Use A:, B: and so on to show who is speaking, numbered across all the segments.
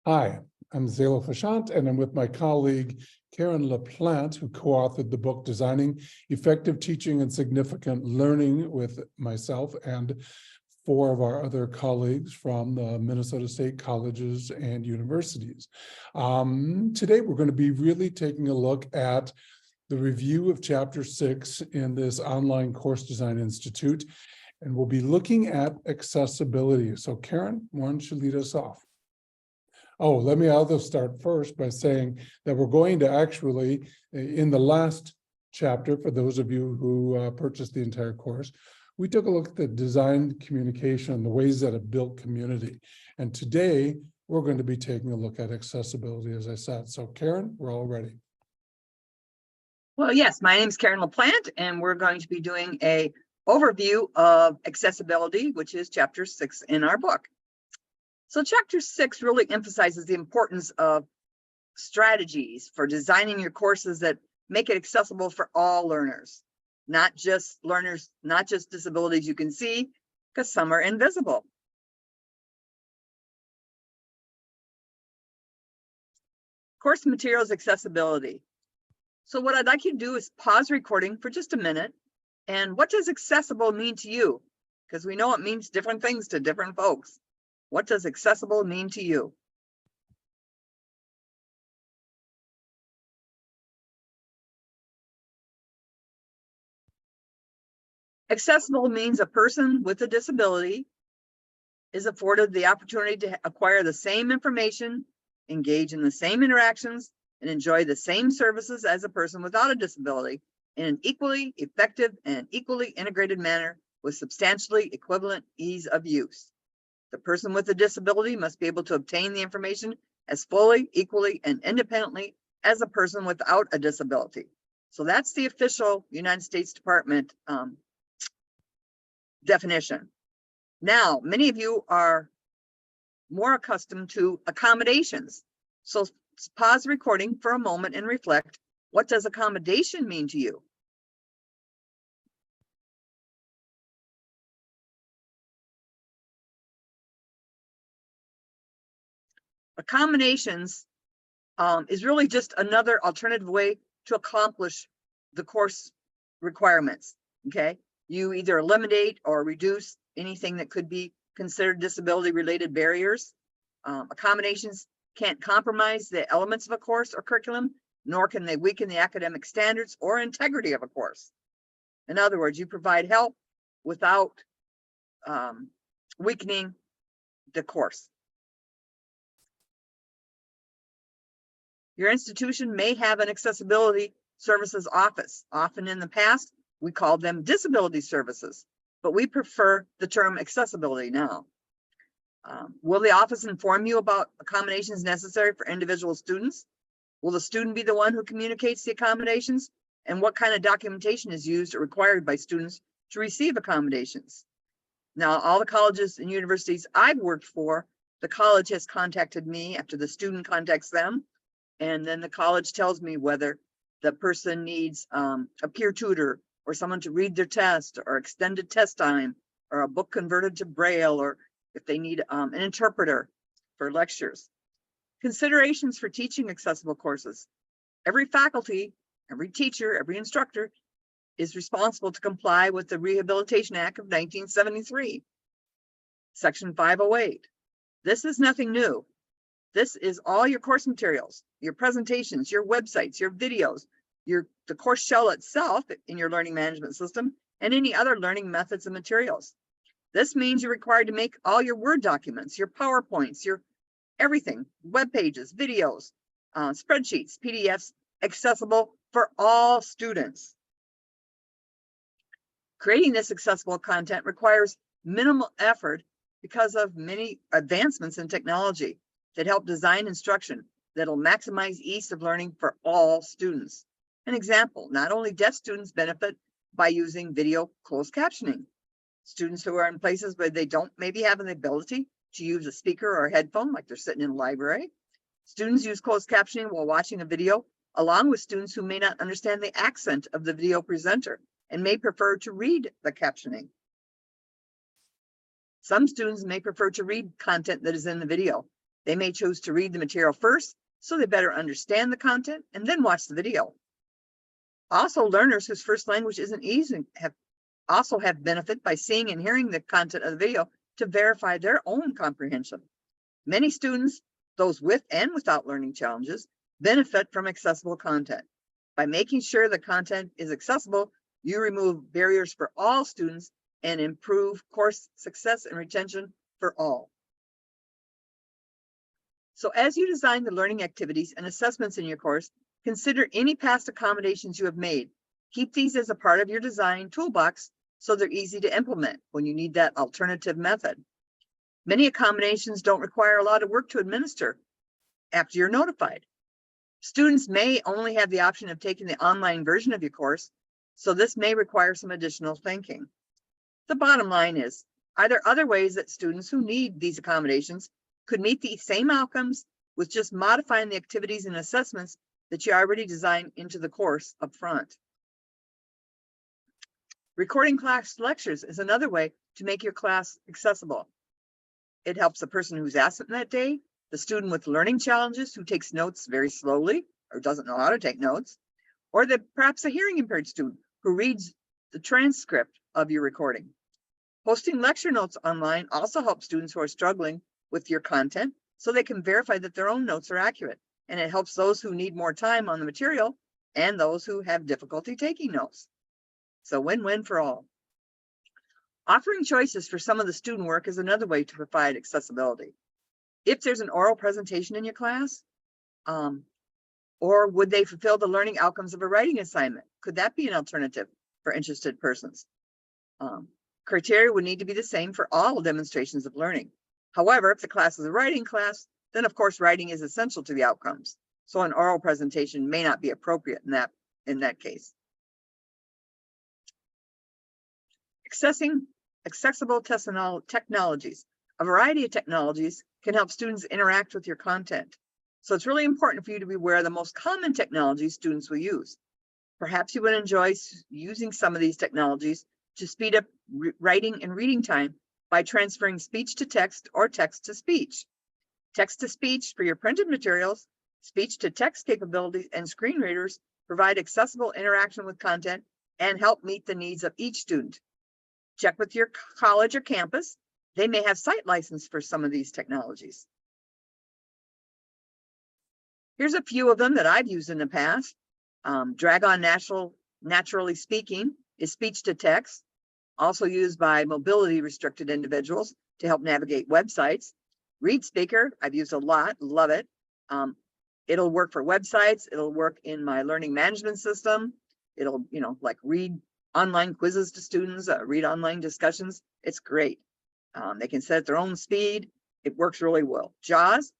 A: Hi, I'm 𝐒𝐲𝐧𝐶, and I'm with my colleague Karen LaPlant, who co-authored the book Designing Effective Teaching and Significant Learning with myself and four of our other colleagues from the Minnesota State colleges and universities. Today, we're going to be really taking a look at the review of Chapter 6 in this online course design institute, and we'll be looking at accessibility. So Karen, why don't you lead us off? Oh, let me also start first by saying that we're going to actually, in the last chapter, for those of you who purchased the entire course, we took a look at the design communication, the ways that it built community. And today, we're going to be taking a look at accessibility, as I said. So Karen, we're all ready.
B: Well, yes, my name is Karen LaPlant, and we're going to be doing an overview of accessibility, which is Chapter 6 in our book. So Chapter 6 really emphasizes the importance of strategies for designing your courses that make it accessible for all learners, not just disabilities you can see, because some are invisible. Course materials accessibility. So what I'd like you to do is pause recording for just a minute. And what does accessible mean to you? Because we know it means different things to different folks. What does accessible mean to you? Accessible means a person with a disability is afforded the opportunity to acquire the same information, engage in the same interactions, and enjoy the same services as a person without a disability in an equally effective and equally integrated manner with substantially equivalent ease of use. The person with a disability must be able to obtain the information as fully, equally, and independently as a person without a disability. So that's the official United States Department definition. Now, many of you are more accustomed to accommodations. So pause the recording for a moment and reflect. What does accommodation mean to you? Accommodations is really just another alternative way to accomplish the course requirements, okay? You either eliminate or reduce anything that could be considered disability-related barriers. Accommodations can't compromise the elements of a course or curriculum, nor can they weaken the academic standards or integrity of a course. In other words, you provide help without weakening the course. Your institution may have an accessibility services office. Often in the past, we called them disability services, but we prefer the term accessibility now. Will the office inform you about accommodations necessary for individual students? Will the student be the one who communicates the accommodations? And what kind of documentation is used or required by students to receive accommodations? Now, all the colleges and universities I've worked for, the college has contacted me after the student contacts them. And then the college tells me whether the person needs a peer tutor or someone to read their test or extended test time or a book converted to Braille, or if they need an interpreter for lectures. Considerations for teaching accessible courses. Every faculty, every teacher, every instructor is responsible to comply with the Rehabilitation Act of 1973, Section 508. This is nothing new. This is all your course materials, your presentations, your websites, your videos, the course shell itself in your learning management system, and any other learning methods and materials. This means you're required to make all your Word documents, your PowerPoints, your everything, web pages, videos, spreadsheets, PDFs, accessible for all students. Creating this accessible content requires minimal effort because of many advancements in technology that help design instruction that'll maximize ease of learning for all students. An example, not only deaf students benefit by using video closed captioning. Students who are in places where they don't maybe have an ability to use a speaker or a headphone, like they're sitting in a library. Students use closed captioning while watching a video, along with students who may not understand the accent of the video presenter and may prefer to read the captioning. Some students may prefer to read content that is in the video, They may choose to read the material first, so they better understand the content and then watch the video. Also, learners whose first language isn't easy have benefit by seeing and hearing the content of the video to verify their own comprehension. Many students, those with and without learning challenges, benefit from accessible content. By making sure the content is accessible, you remove barriers for all students and improve course success and retention for all. So as you design the learning activities and assessments in your course, consider any past accommodations you have made. Keep these as a part of your design toolbox so they're easy to implement when you need that alternative method. Many accommodations don't require a lot of work to administer after you're notified. Students may only have the option of taking the online version of your course, so this may require some additional thinking. The bottom line is, are there other ways that students who need these accommodations could meet the same outcomes with just modifying the activities and assessments that you already designed into the course up front? Recording class lectures is another way to make your class accessible. It helps the person who's absent that day, the student with learning challenges who takes notes very slowly or doesn't know how to take notes, or perhaps a hearing impaired student who reads the transcript of your recording. Posting lecture notes online also helps students who are struggling with your content so they can verify that their own notes are accurate, and it helps those who need more time on the material and those who have difficulty taking notes. So win-win for all. Offering choices for some of the student work is another way to provide accessibility. If there's an oral presentation in your class, or would they fulfill the learning outcomes of a writing assignment? Could that be an alternative for interested persons? Criteria would need to be the same for all demonstrations of learning. However, if the class is a writing class, then of course writing is essential to the outcomes. So an oral presentation may not be appropriate in that case. Accessible technologies. A variety of technologies can help students interact with your content. So it's really important for you to be aware of the most common technologies students will use. Perhaps you would enjoy using some of these technologies to speed up writing and reading time by transferring speech to text or text to speech. Text to speech for your printed materials, speech to text capabilities, and screen readers provide accessible interaction with content and help meet the needs of each student. Check with your college or campus. They may have site license for some of these technologies. Here's a few of them that I've used in the past. Dragon Naturally Speaking is speech to text, also used by mobility restricted individuals to help navigate websites. ReadSpeaker, I've used a lot, love it. It'll work for websites. It'll work in my learning management system. It'll, like read online quizzes to students, read online discussions. It's great. They can set their own speed. It works really well. JAWS,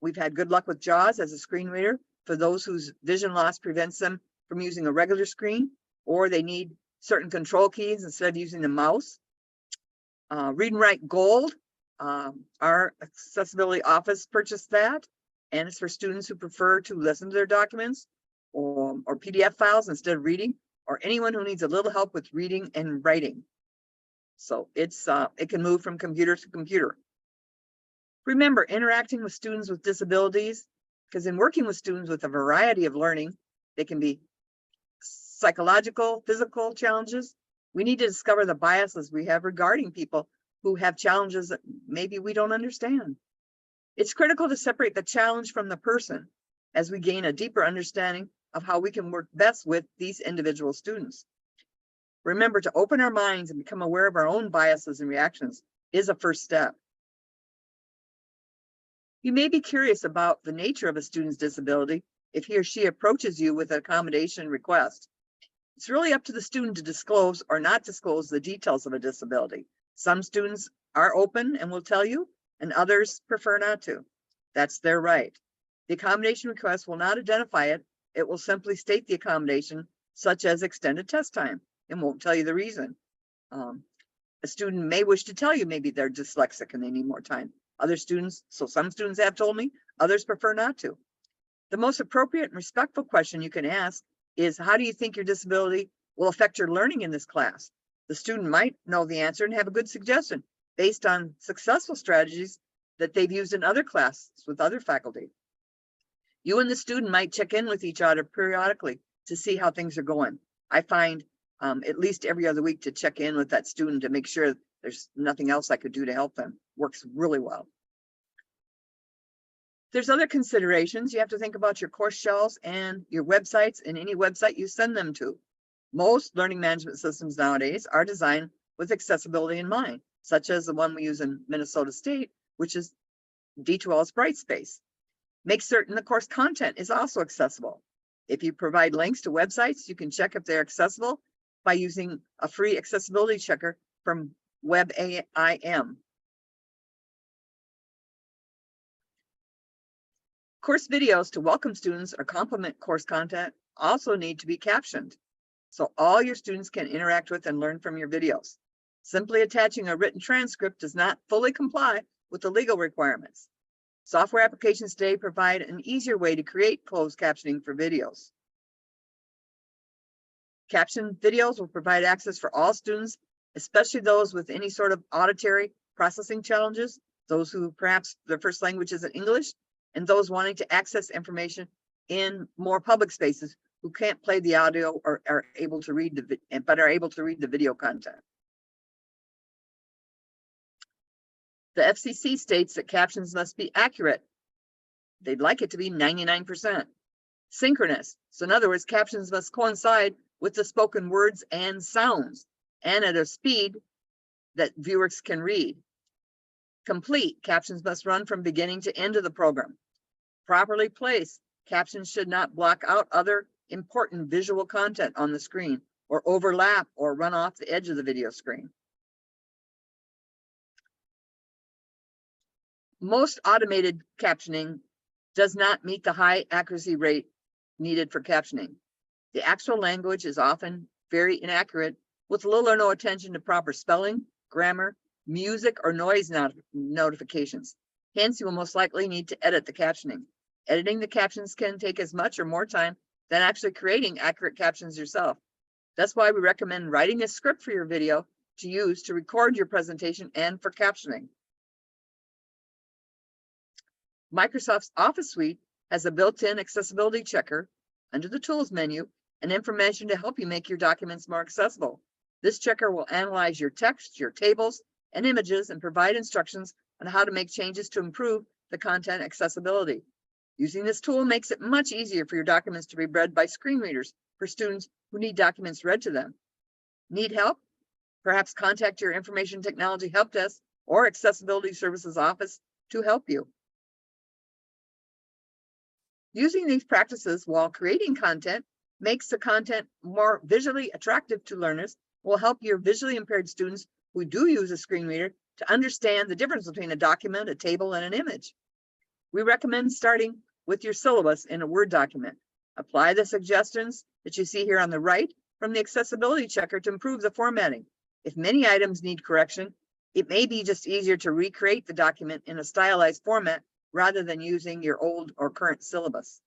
B: we've had good luck with JAWS as a screen reader for those whose vision loss prevents them from using a regular screen, or they need certain control keys instead of using the mouse. Read and Write Gold, our accessibility office purchased that, and it's for students who prefer to listen to their documents or PDF files instead of reading, or anyone who needs a little help with reading and writing. So it can move from computer to computer. Remember, interacting with students with disabilities, because in working with students with a variety of learning, they can be psychological, physical challenges. We need to discover the biases we have regarding people who have challenges that maybe we don't understand. It's critical to separate the challenge from the person as we gain a deeper understanding of how we can work best with these individual students. Remember, to open our minds and become aware of our own biases and reactions is a first step. You may be curious about the nature of a student's disability if he or she approaches you with an accommodation request. It's really up to the student to disclose or not disclose the details of a disability. Some students are open and will tell you, and others prefer not to. That's their right. The accommodation request will not identify it. It will simply state the accommodation, such as extended test time, and won't tell you the reason. A student may wish to tell you maybe they're dyslexic and they need more time. Some students have told me, others prefer not to. The most appropriate and respectful question you can ask is, how do you think your disability will affect your learning in this class? The student might know the answer and have a good suggestion based on successful strategies that they've used in other classes with other faculty. You and the student might check in with each other periodically to see how things are going. I find at least every other week to check in with that student to make sure there's nothing else I could do to help them. Works really well. There's other considerations. You have to think about your course shells and your websites and any website you send them to. Most learning management systems nowadays are designed with accessibility in mind, such as the one we use in Minnesota State, which is D2L's Brightspace. Make certain the course content is also accessible. If you provide links to websites, you can check if they're accessible by using a free accessibility checker from WebAIM. Course videos to welcome students or complement course content also need to be captioned, so all your students can interact with and learn from your videos. Simply attaching a written transcript does not fully comply with the legal requirements. Software applications today provide an easier way to create closed captioning for videos. Captioned videos will provide access for all students, especially those with any sort of auditory processing challenges, those who perhaps their first language isn't English, and those wanting to access information in more public spaces who can't play the audio or are able to read but are able to read the video content. The FCC states that captions must be accurate. They'd like it to be 99%. Synchronous. So in other words, captions must coincide with the spoken words and sounds, and at a speed that viewers can read. Complete. Captions must run from beginning to end of the program. Properly placed. Captions should not block out other important visual content on the screen or overlap or run off the edge of the video screen. Most automated captioning does not meet the high accuracy rate needed for captioning. The actual language is often very inaccurate, with little or no attention to proper spelling, grammar, music, or noise notifications. Hence, you will most likely need to edit the captioning. Editing the captions can take as much or more time than actually creating accurate captions yourself. That's why we recommend writing a script for your video to use to record your presentation and for captioning. Microsoft's Office Suite has a built-in accessibility checker under the Tools menu and information to help you make your documents more accessible. This checker will analyze your text, your tables, and images and provide instructions on how to make changes to improve the content accessibility. Using this tool makes it much easier for your documents to be read by screen readers for students who need documents read to them. Need help? Perhaps contact your Information Technology Help Desk or Accessibility Services Office to help you. Using these practices while creating content makes the content more visually attractive to learners, will help your visually impaired students who do use a screen reader to understand the difference between a document, a table, and an image. We recommend starting with your syllabus in a Word document. Apply the suggestions that you see here on the right from the accessibility checker to improve the formatting. If many items need correction, it may be just easier to recreate the document in a stylized format rather than using your old or current syllabus.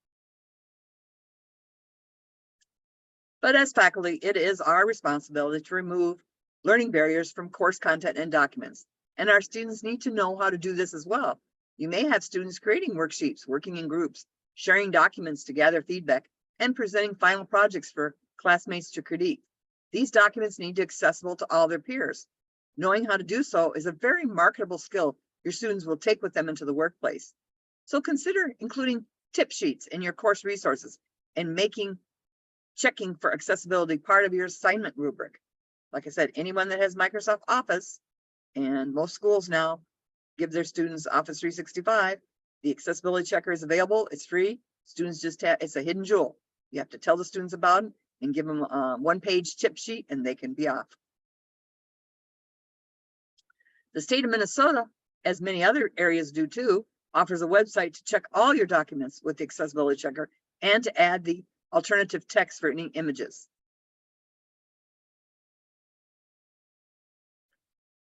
B: But as faculty, it is our responsibility to remove learning barriers from course content and documents, and our students need to know how to do this as well. You may have students creating worksheets, working in groups, sharing documents to gather feedback, and presenting final projects for classmates to critique. These documents need to be accessible to all their peers. Knowing how to do so is a very marketable skill your students will take with them into the workplace. So consider including tip sheets in your course resources and making checking for accessibility part of your assignment rubric. Like I said, anyone that has Microsoft Office, and most schools now give their students Office 365, the accessibility checker is available. It's free. Students just have, it's a hidden jewel. You have to tell the students about it and give them a one-page tip sheet and they can be off. The state of Minnesota, as many other areas do too, offers a website to check all your documents with the accessibility checker and to add the alternative text for any images.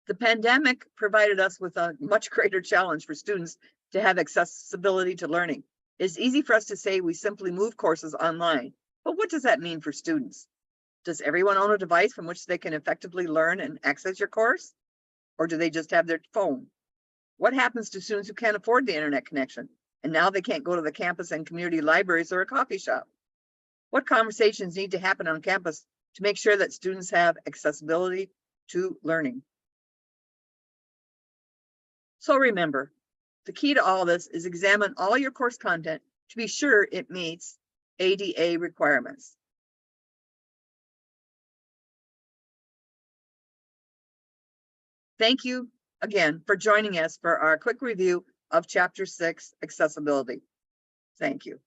B: The pandemic provided us with a much greater challenge for students to have accessibility to learning. It's easy for us to say we simply move courses online, but what does that mean for students? Does everyone own a device from which they can effectively learn and access your course? Or do they just have their phone? What happens to students who can't afford the internet connection and now they can't go to the campus and community libraries or a coffee shop? What conversations need to happen on campus to make sure that students have accessibility to learning? So remember, the key to all this is examine all your course content to be sure it meets ADA requirements. Thank you again for joining us for our quick review of Chapter 6, Accessibility. Thank you.